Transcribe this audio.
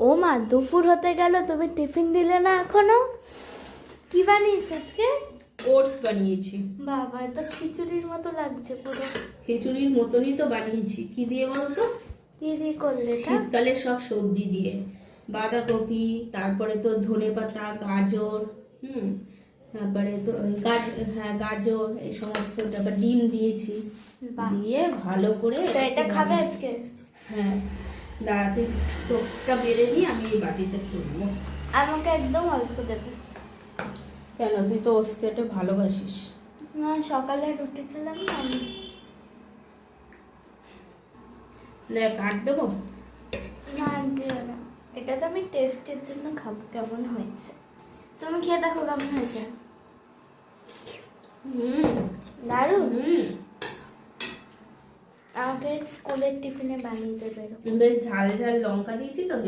ও মা, দুপুর হতে গেল, তুমি টিফিন দিলে না এখনো? কি বানিয়েছো আজকে? ওটস বানিয়েছি। বাবা, এটা খিচুড়ির মতো লাগছে পুরো। খিচুড়ির মতনই তো বানিয়েছি। কি দিয়ে বলতো? কি দিয়ে করলে এটা? শীতকালে সব সবজি দিয়ে, বাঁধাকপি, তারপরে তো ধনেপাতা, গাজর, তারপরে তো গাজর, এই সমস্ত, তারপর ডিম দিয়েছি। বাহ। দিয়ে ভালো করে তো এটা খাবে আজকে? হ্যাঁ, দাঁড়া, তুই তোরটা বেড়ে নিয়ে আমি এই বাটিতে খেয়ে নেবো। আমাকে একদম অল্প দেবে। কেন, তুই তো ওটস খেতে ভালোবাসিস। না, সকালে রুটি খেলাম না আমি। দেখ, কাট দেবো। না, দিও না। এটা তো আমি টেস্টের জন্য খাবো কেমন হয়েছে। তুমি খেয়ে দেখো কেমন হয়েছে। দারুণ। আমাকে স্কুলের টিফিনে বানিয়ে দেবে এরকম। বেশ ঝাল ঝাল লঙ্কা দিয়েছি তো।